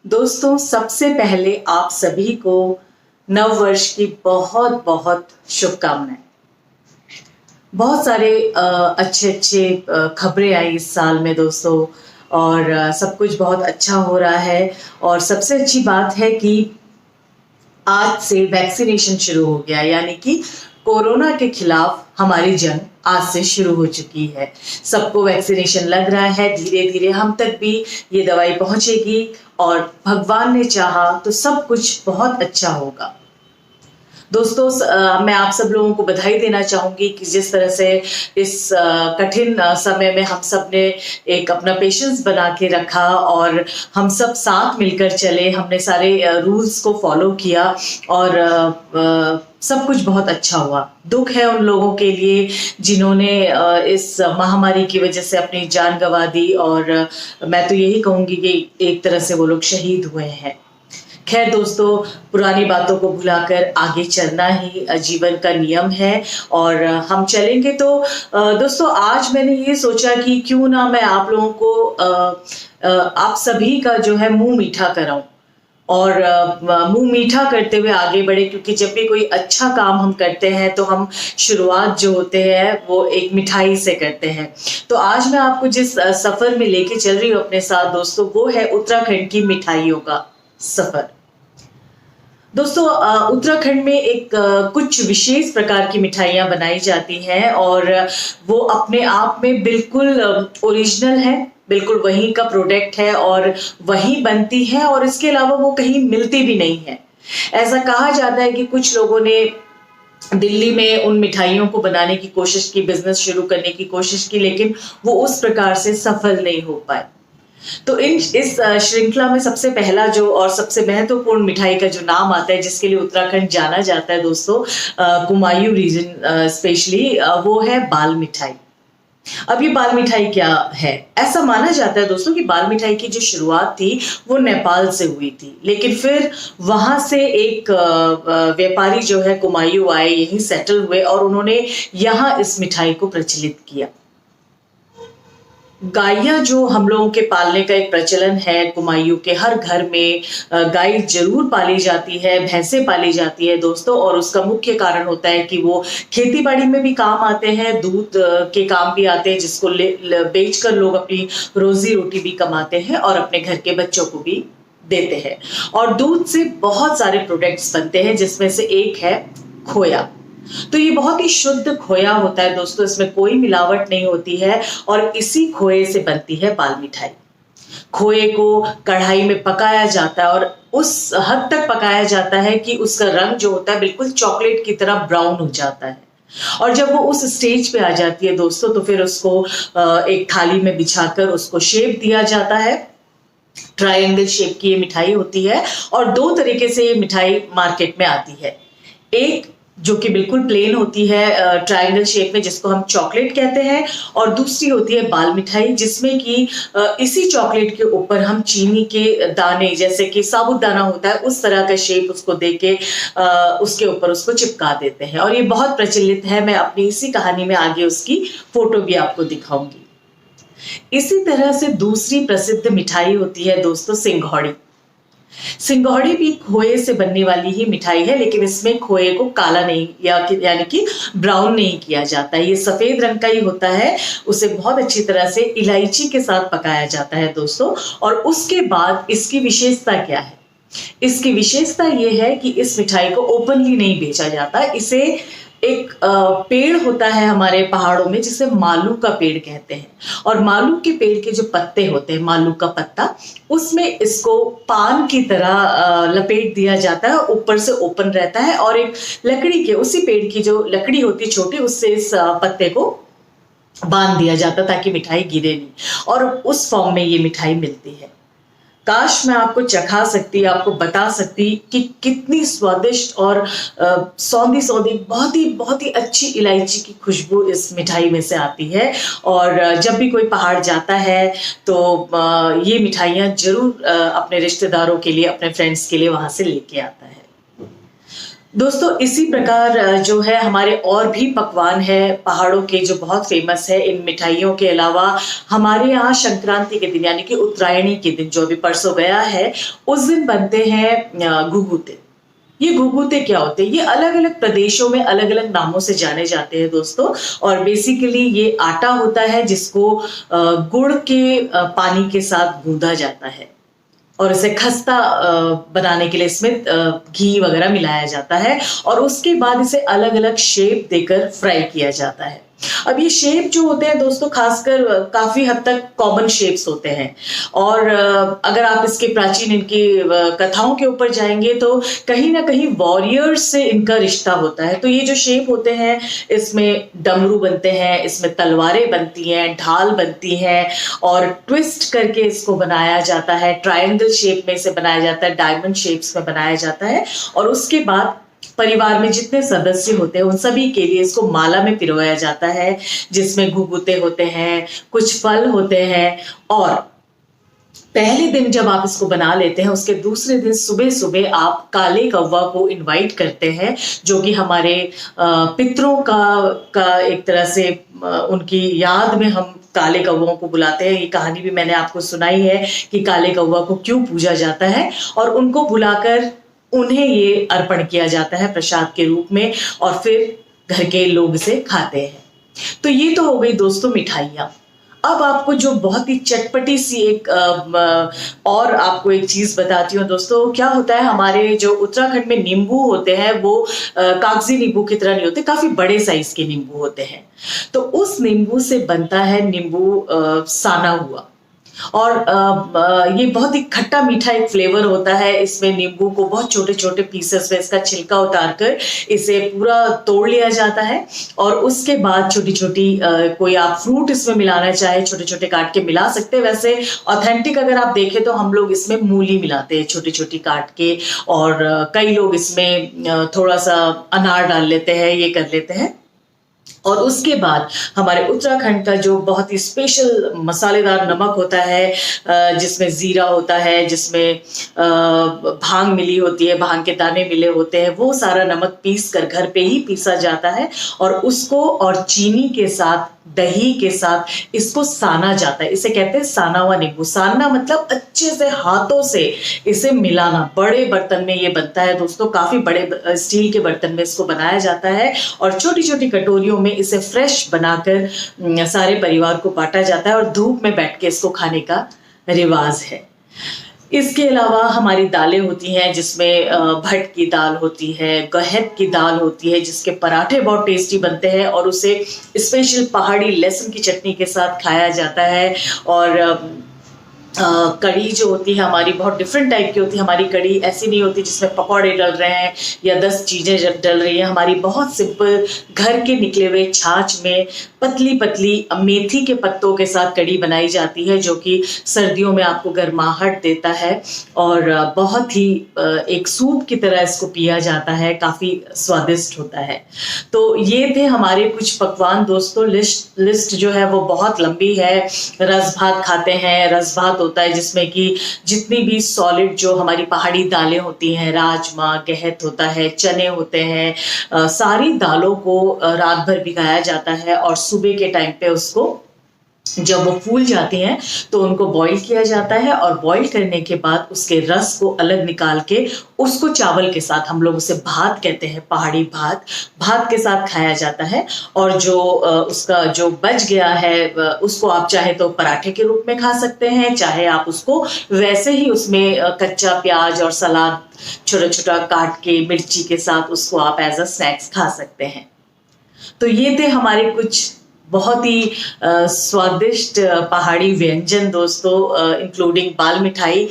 दोस्तों, सबसे पहले आप सभी को नव वर्ष की बहुत बहुत शुभकामनाएं। बहुत सारे अच्छे अच्छे खबरें आई इस साल में दोस्तों। और सब कुछ बहुत अच्छा हो रहा है। और सबसे अच्छी बात है कि आज से वैक्सीनेशन शुरू हो गया, यानी कि कोरोना के खिलाफ हमारी जंग आज से शुरू हो चुकी है। सबको वैक्सीनेशन लग रहा है, धीरे धीरे हम तक भी ये दवाई पहुंचेगी और भगवान ने चाहा तो सब कुछ बहुत अच्छा होगा। दोस्तों, मैं आप सब लोगों को बधाई देना चाहूंगी कि जिस तरह से इस कठिन समय में हम सब ने एक अपना पेशेंस बना के रखा और हम सब साथ मिलकर चले, हमने सारे रूल्स को फॉलो किया और सब कुछ बहुत अच्छा हुआ। दुख है उन लोगों के लिए जिन्होंने इस महामारी की वजह से अपनी जान गंवा दी, और मैं तो यही कहूंगी कि एक तरह से वो लोग शहीद हुए हैं। खैर दोस्तों, पुरानी बातों को भुलाकर आगे चलना ही जीवन का नियम है और हम चलेंगे। तो दोस्तों, आज मैंने ये सोचा कि क्यों ना मैं आप लोगों को आप सभी का जो है मुंह मीठा कराऊं और मुंह मीठा करते हुए आगे बढ़े, क्योंकि जब भी कोई अच्छा काम हम करते हैं तो हम शुरुआत जो होते हैं वो एक मिठाई से करते हैं। तो आज मैं आपको जिस सफर में लेके चल रही हूँ अपने साथ दोस्तों, वो है उत्तराखंड की मिठाइयों का सफर। दोस्तों, उत्तराखंड में एक कुछ विशेष प्रकार की मिठाइयाँ बनाई जाती हैं और वो अपने आप में बिल्कुल ओरिजिनल है, बिल्कुल वहीं का प्रोडक्ट है और वहीं बनती है और इसके अलावा वो कहीं मिलती भी नहीं है। ऐसा कहा जाता है कि कुछ लोगों ने दिल्ली में उन मिठाइयों को बनाने की कोशिश की, बिजनेस शुरू करने की कोशिश की, लेकिन वो उस प्रकार से सफल नहीं हो पाए। तो इस श्रृंखला में सबसे पहला जो और सबसे महत्वपूर्ण मिठाई का जो नाम आता है, जिसके लिए उत्तराखंड जाना जाता है दोस्तों, कुमायूं रीजन स्पेशली, वो है बाल मिठाई। अब ये बाल मिठाई क्या है? ऐसा माना जाता है दोस्तों कि बाल मिठाई की जो शुरुआत थी वो नेपाल से हुई थी, लेकिन फिर वहां से एक व्यापारी जो है कुमायूं आए, यहीं सेटल हुए और उन्होंने यहाँ इस मिठाई को प्रचलित किया। गायें जो हम लोगों के पालने का एक प्रचलन है, कुमायूं के हर घर में गाय जरूर पाली जाती है, भैंसें पाली जाती है दोस्तों। और उसका मुख्य कारण होता है कि वो खेती बाड़ी में भी काम आते हैं, दूध के काम भी आते हैं, जिसको बेचकर लोग अपनी रोजी रोटी भी कमाते हैं और अपने घर के बच्चों को भी देते हैं। और दूध से बहुत सारे प्रोडक्ट्स बनते हैं, जिसमें से एक है खोया। तो ये बहुत ही शुद्ध खोया होता है दोस्तों, इसमें कोई मिलावट नहीं होती है और इसी खोए से बनती है बाल मिठाई। खोए को कढ़ाई में पकाया जाता है और उस हद तक पकाया जाता है कि उसका रंग जो होता है बिल्कुल चॉकलेट की तरह ब्राउन हो जाता है। और जब वो उस स्टेज पे आ जाती है दोस्तों, तो फिर उसको एक थाली में बिछाकर उसको शेप दिया जाता है। ट्रायंगल शेप की ये मिठाई होती है और दो तरीके से ये मिठाई मार्केट में आती है। एक जो कि बिल्कुल प्लेन होती है ट्रायंगल शेप में, जिसको हम चॉकलेट कहते हैं, और दूसरी होती है बाल मिठाई, जिसमें कि इसी चॉकलेट के ऊपर हम चीनी के दाने, जैसे कि साबुत दाना होता है उस तरह का शेप उसको देके उसके ऊपर उसको चिपका देते हैं। और ये बहुत प्रचलित है। मैं अपनी इसी कहानी में आगे उसकी फोटो भी आपको दिखाऊंगी। इसी तरह से दूसरी प्रसिद्ध मिठाई होती है दोस्तों सिंघौड़ी। सिंघौड़ी भी खोए से बनने वाली ही मिठाई है, लेकिन इसमें खोए को काला नहीं यानी कि ब्राउन नहीं किया जाता है, ये सफेद रंग का ही होता है। उसे बहुत अच्छी तरह से इलायची के साथ पकाया जाता है दोस्तों। और उसके बाद इसकी विशेषता क्या है? इसकी विशेषता यह है कि इस मिठाई को ओपनली नहीं बेचा जाता। इसे एक पेड़ होता है हमारे पहाड़ों में, जिसे मालू का पेड़ कहते हैं, और मालू के पेड़ के जो पत्ते होते हैं, मालू का पत्ता, उसमें इसको पान की तरह लपेट दिया जाता है, ऊपर से ओपन रहता है और एक लकड़ी के, उसी पेड़ की जो लकड़ी होती है छोटी, उससे इस पत्ते को बांध दिया जाता ताकि मिठाई गिरे नहीं, और उस फॉर्म में ये मिठाई मिलती है। काश मैं आपको चखा सकती, आपको बता सकती कि कितनी स्वादिष्ट और सौंधी सौंधी बहुत ही अच्छी इलायची की खुशबू इस मिठाई में से आती है। और जब भी कोई पहाड़ जाता है तो ये मिठाइयाँ जरूर अपने रिश्तेदारों के लिए, अपने फ्रेंड्स के लिए वहां से लेके आता है। दोस्तों इसी प्रकार जो है हमारे और भी पकवान है पहाड़ों के जो बहुत फेमस है। इन मिठाइयों के अलावा हमारे यहाँ संक्रांति के दिन यानी कि उत्तरायणी के दिन जो अभी परसों गया है, उस दिन बनते हैं घुघुते। ये घुघुते क्या होते हैं? ये अलग अलग प्रदेशों में अलग अलग नामों से जाने जाते हैं दोस्तों। और बेसिकली ये आटा होता है जिसको गुड़ के पानी के साथ गूंदा जाता है और इसे खस्ता बनाने के लिए इसमें घी वगैरह मिलाया जाता है और उसके बाद इसे अलग अलग शेप देकर फ्राई किया जाता है। अब ये शेप जो होते हैं दोस्तों खासकर काफी हद तक कॉमन शेप्स होते हैं और अगर आप इसके प्राचीन इनकी कथाओं के ऊपर जाएंगे तो कहीं ना कहीं वॉरियर्स से इनका रिश्ता होता है। तो ये जो शेप होते हैं इसमें डमरू बनते हैं, इसमें तलवारें बनती हैं, ढाल बनती हैं और ट्विस्ट करके इसको बनाया जाता है। ट्रायंगल शेप में इसे बनाया जाता है, डायमंड शेप्स में बनाया जाता है और उसके बाद परिवार में जितने सदस्य होते हैं उन सभी के लिए इसको माला में पिरोया जाता है जिसमें घुघुते होते हैं, कुछ फल होते हैं। और पहले दिन जब आप इसको बना लेते हैं उसके दूसरे दिन सुबह सुबह आप काले कौवा को इनवाइट करते हैं जो कि हमारे पितरों का एक तरह से उनकी याद में हम काले कौवों को बुलाते हैं। ये कहानी भी मैंने आपको सुनाई है कि काले कौवा को क्यों पूजा जाता है और उनको बुलाकर उन्हें ये अर्पण किया जाता है प्रसाद के रूप में और फिर घर के लोग इसे खाते हैं। तो ये तो हो गई दोस्तों मिठाइयाँ। अब आपको जो बहुत ही चटपटी सी एक और आपको एक चीज बताती हूँ दोस्तों। क्या होता है हमारे जो उत्तराखंड में नींबू होते हैं वो कागजी नींबू की तरह नहीं होते, काफी बड़े साइज के नींबू होते हैं। तो उस नींबू से बनता है नींबू साना हुआ और ये बहुत ही खट्टा मीठा एक फ्लेवर होता है। इसमें नींबू को बहुत छोटे छोटे पीसेस में इसका छिलका उतारकर इसे पूरा तोड़ लिया जाता है और उसके बाद छोटी छोटी कोई आप फ्रूट इसमें मिलाना चाहे छोटे छोटे काट के मिला सकते हैं। वैसे ऑथेंटिक अगर आप देखें तो हम लोग इसमें मूली मिलाते हैं छोटी छोटी काट के और कई लोग इसमें थोड़ा सा अनार डाल लेते हैं, ये कर लेते हैं। और उसके बाद हमारे उत्तराखंड का जो बहुत ही स्पेशल मसालेदार नमक होता है जिसमें जीरा होता है, जिसमें भांग मिली होती है, भांग के दाने मिले होते हैं, वो सारा नमक पीस कर घर पे ही पीसा जाता है और उसको और चीनी के साथ दही के साथ इसको साना जाता है। इसे कहते हैं साना हुआ नींबू। सानना मतलब अच्छे से हाथों से इसे मिलाना। बड़े बर्तन में ये बनता है दोस्तों, काफी बड़े स्टील के बर्तन में इसको बनाया जाता है और छोटी छोटी कटोरियों में इसे फ्रेश बनाकर सारे परिवार को बांटा जाता है और धूप में बैठ के इसको खाने का रिवाज है। इसके अलावा हमारी दालें होती हैं जिसमें भट की दाल होती है, गहत की दाल होती है जिसके पराठे बहुत टेस्टी बनते हैं और उसे स्पेशल पहाड़ी लहसुन की चटनी के साथ खाया जाता है। और कढ़ी जो होती है हमारी बहुत डिफरेंट टाइप की होती है। हमारी कढ़ी ऐसी नहीं होती जिसमें पकौड़े डल रहे हैं या 10 चीज़ें डल रही हैं। हमारी बहुत सिंपल घर के निकले हुए छाछ में पतली पतली मेथी के पत्तों के साथ कढ़ी बनाई जाती है जो कि सर्दियों में आपको गर्माहट देता है और बहुत ही एक सूप की तरह इसको पिया जाता है, काफ़ी स्वादिष्ट होता है। तो ये थे हमारे कुछ पकवान दोस्तों। लिस्ट जो है वो बहुत लंबी है। रस भात खाते हैं, रस भात होता है जिसमें कि जितनी भी सॉलिड जो हमारी पहाड़ी दालें होती हैं, राजमा, गहत होता है, चने होते हैं, सारी दालों को रात भर भिगाया जाता है और सुबह के टाइम पे उसको जब वो फूल जाती हैं तो उनको बॉईल किया जाता है और बॉईल करने के बाद उसके रस को अलग निकाल के उसको चावल के साथ, हम लोग उसे भात कहते हैं, पहाड़ी भात, भात के साथ खाया जाता है। और जो उसका जो बच गया है उसको आप चाहे तो पराठे के रूप में खा सकते हैं, चाहे आप उसको वैसे ही उसमें कच्चा प्याज और सलाद छोटा छोटा काट के मिर्ची के साथ उसको आप एज अ स्नैक्स खा सकते हैं। तो ये थे हमारे कुछ बहुत ही स्वादिष्ट पहाड़ी व्यंजन दोस्तों, इंक्लूडिंग बाल मिठाई,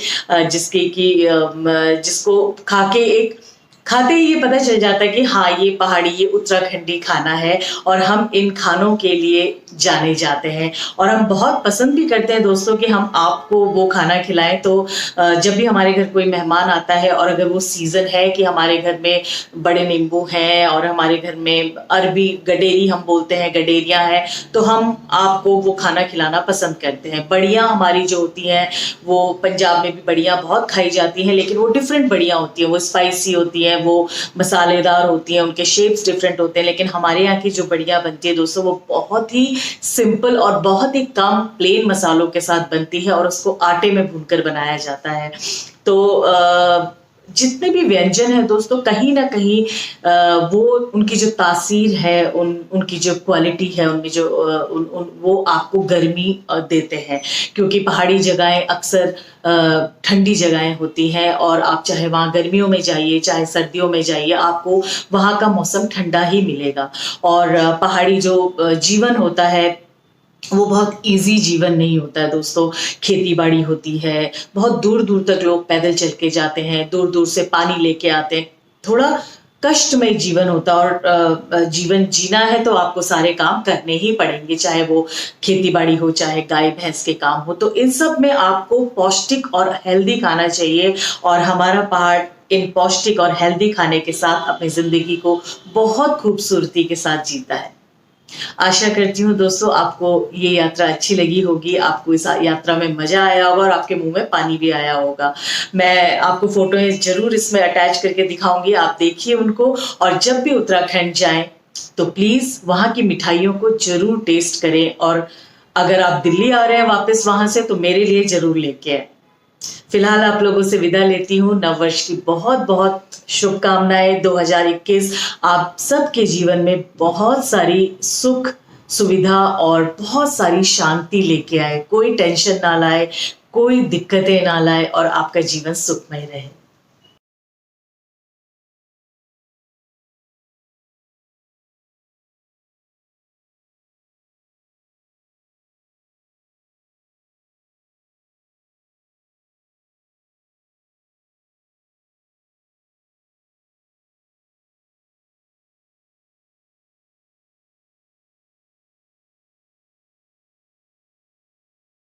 जिसको खाते ही ये पता चल जाता है कि हाँ ये पहाड़ी, ये उत्तराखंडी खाना है और हम इन खानों के लिए जाने जाते हैं। और हम बहुत पसंद भी करते हैं दोस्तों कि हम आपको वो खाना खिलाएं। तो जब भी हमारे घर कोई मेहमान आता है और अगर वो सीज़न है कि हमारे घर में बड़े नींबू हैं और हमारे घर में अरबी गडेरी हम बोलते हैं, गडेरियाँ हैं, तो हम आपको वो खाना खिलाना पसंद करते हैं। बड़ियाँ हमारी जो होती हैं वो पंजाब में भी बड़ियाँ बहुत खाई जाती हैं, लेकिन वो डिफरेंट बड़ियाँ होती हैं, वो स्पाइसी होती हैं, हैं वो मसालेदार होती हैं, उनके शेप्स डिफरेंट होते हैं, लेकिन हमारे यहाँ की जो बढ़िया बनती है दोस्तों वो बहुत ही सिंपल और बहुत ही कम प्लेन मसालों के साथ बनती है और उसको आटे में भूनकर बनाया जाता है। तो जितने भी व्यंजन हैं दोस्तों कहीं ना कहीं वो उनकी जो तासीर है, उनकी जो क्वालिटी है, उनमें जो वो आपको गर्मी देते हैं, क्योंकि पहाड़ी जगहें अक्सर ठंडी जगहें होती हैं और आप चाहे वहाँ गर्मियों में जाइए चाहे सर्दियों में जाइए आपको वहाँ का मौसम ठंडा ही मिलेगा। और पहाड़ी जो जीवन होता है वो बहुत इजी जीवन नहीं होता है दोस्तों। खेती बाड़ी होती है, बहुत दूर दूर तक लोग पैदल चल के जाते हैं, दूर दूर से पानी लेके आते हैं, थोड़ा कष्टमय जीवन होता है और जीवन जीना है तो आपको सारे काम करने ही पड़ेंगे, चाहे वो खेती बाड़ी हो चाहे गाय भैंस के काम हो। तो इन सब में आपको पौष्टिक और हेल्दी खाना चाहिए और हमारा पहाड़ इन पौष्टिक और हेल्दी खाने के साथ अपनी जिंदगी को बहुत खूबसूरती के साथ जीता है। आशा करती हूँ दोस्तों आपको ये यात्रा अच्छी लगी होगी, आपको इस यात्रा में मजा आया होगा और आपके मुंह में पानी भी आया होगा। मैं आपको फोटो जरूर इसमें अटैच करके दिखाऊंगी, आप देखिए उनको। और जब भी उत्तराखंड जाएं तो प्लीज वहां की मिठाइयों को जरूर टेस्ट करें और अगर आप दिल्ली आ रहे हैं वापस वहां से तो मेरे लिए जरूर लेके आए। फिलहाल आप लोगों से विदा लेती हूँ। नव वर्ष की बहुत बहुत शुभकामनाएं। 2021 आप सबके जीवन में बहुत सारी सुख सुविधा और बहुत सारी शांति लेके आए, कोई टेंशन ना लाए, कोई दिक्कतें ना लाए और आपका जीवन सुखमय रहे।